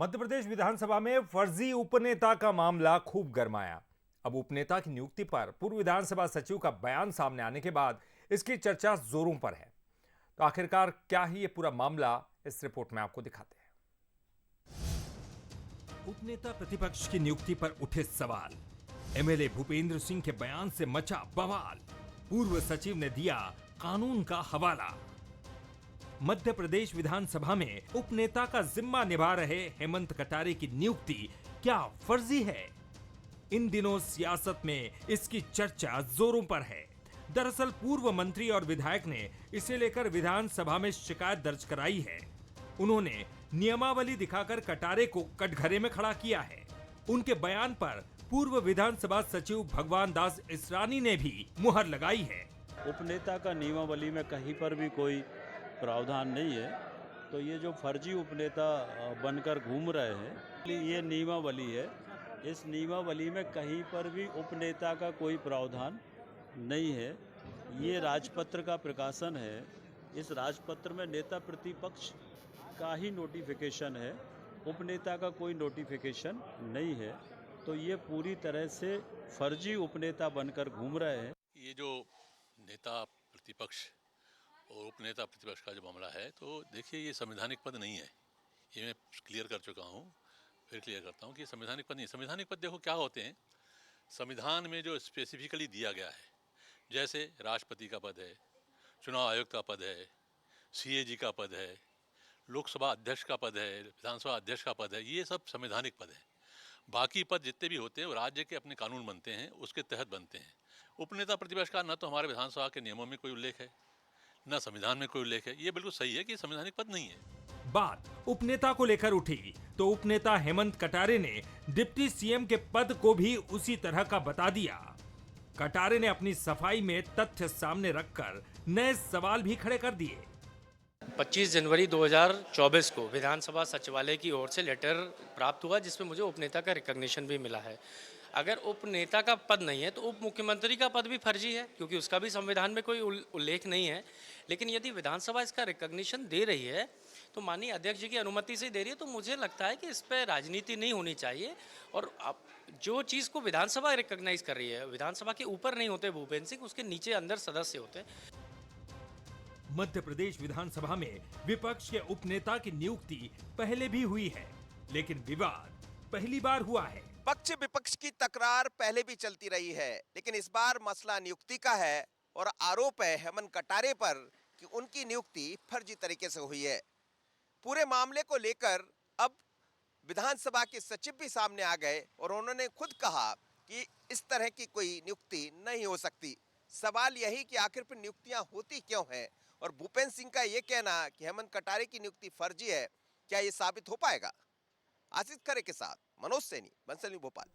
मध्य प्रदेश विधानसभा में फर्जी उपनेता का मामला खूब गरमाया। अब उपनेता की नियुक्ति पर पूर्व विधानसभा सचिव का बयान सामने आने के बाद इसकी चर्चा जोरों पर है। तो आखिरकार क्या है ये पूरा मामला, इस रिपोर्ट में आपको दिखाते हैं। उपनेता प्रतिपक्ष की नियुक्ति पर उठे सवाल, एमएलए भूपेंद्र सिंह के बयान से मचा बवाल, पूर्व सचिव ने दिया कानून का हवाला। मध्य प्रदेश विधानसभा में उपनेता का जिम्मा निभा रहे हेमंत कटारे की नियुक्ति क्या फर्जी है? इन दिनों सियासत में इसकी चर्चा जोरों पर है। दरअसल पूर्व मंत्री और विधायक ने इसे लेकर विधानसभा में शिकायत दर्ज कराई है। उन्होंने नियमावली दिखाकर कटारे को कटघरे में खड़ा किया है। उनके बयान पर पूर्व विधानसभा सचिव भगवान दास इसरानी ने भी मुहर लगाई है। उपनेता का नियमावली में कहीं पर भी कोई प्रावधान नहीं है, तो ये जो फर्जी उपनेता बनकर घूम रहे हैं, ये नियमावली है। इस नियमावली में कहीं पर भी उपनेता का कोई प्रावधान नहीं है। ये राजपत्र का प्रकाशन है। इस राजपत्र में नेता प्रतिपक्ष का ही नोटिफिकेशन है, उपनेता का कोई नोटिफिकेशन नहीं है। तो ये पूरी तरह से फर्जी उपनेता बनकर घूम रहे हैं। ये जो नेता प्रतिपक्ष और उपनेता प्रतिपक्ष का जो मामला है, तो देखिए ये संवैधानिक पद नहीं है। ये मैं क्लियर कर चुका हूँ, फिर क्लियर करता हूँ कि संवैधानिक पद नहीं है। संवैधानिक पद देखो क्या होते हैं, संविधान में जो स्पेसिफिकली दिया गया है, जैसे राष्ट्रपति का पद है, चुनाव आयुक्त का पद है, सीएजी का पद है, लोकसभा अध्यक्ष का पद है, विधानसभा अध्यक्ष का पद है, ये सब संवैधानिक पद है। बाकी पद जितने भी होते हैं वो राज्य के अपने कानून बनते हैं, उसके तहत बनते हैं। उपनेता प्रतिपक्ष का न तो हमारे विधानसभा के नियमों में कोई उल्लेख है, न संविधान में कोई उल्लेख है। ये बिल्कुल सही है कि संवैधानिक पद नहीं है। बात उपनेता को लेकर उठी तो उपनेता हेमंत कटारे ने डिप्टी सीएम के पद को भी उसी तरह का बता दिया। कटारे ने अपनी सफाई में तथ्य सामने रखकर नए सवाल भी खड़े कर दिए। 25 जनवरी 2024 को विधानसभा सचिवालय की ओर से लेटर प्राप्त हुआ, जिसमें मुझे उपनेता का रिकॉग्निशन भी मिला है। अगर उपनेता का पद नहीं है तो उप मुख्यमंत्री का पद भी फर्जी है, क्योंकि उसका भी संविधान में कोई उल्लेख नहीं है। लेकिन यदि विधानसभा इसका रिकॉग्निशन दे रही है तो माननीय अध्यक्ष जी की अनुमति से दे रही है, तो मुझे लगता है कि इस पर राजनीति नहीं होनी चाहिए। और अब जो चीज़ को विधानसभा रिकॉग्नाइज कर रही है, विधानसभा के ऊपर नहीं होते भूपेंद्र सिंह, उसके नीचे अंदर सदस्य होते हैं। मध्य प्रदेश विधानसभा में विपक्ष के उपनेता की नियुक्ति पहले भी हुई है, लेकिन विवाद पहली बार हुआ है। पक्ष विपक्ष की तकरार पहले भी चलती रही है, लेकिन इस बार मसला नियुक्ति का है और आरोप है हेमंत कटारे पर कि उनकी नियुक्ति फर्जी तरीके से हुई है। पूरे मामले को लेकर अब विधानसभा के सचिव भी सामने आ गए और उन्होंने खुद कहा कि इस तरह की कोई नियुक्ति नहीं हो सकती। सवाल यही कि आखिर फिर नियुक्तियां होती क्यों हैं, और भूपेंद्र सिंह का ये कहना कि हेमंत कटारे की नियुक्ति फर्जी है, क्या ये साबित हो पाएगा? आशीष खरे के साथ मनोज सैनी, बंसल न्यूज़ भोपाल।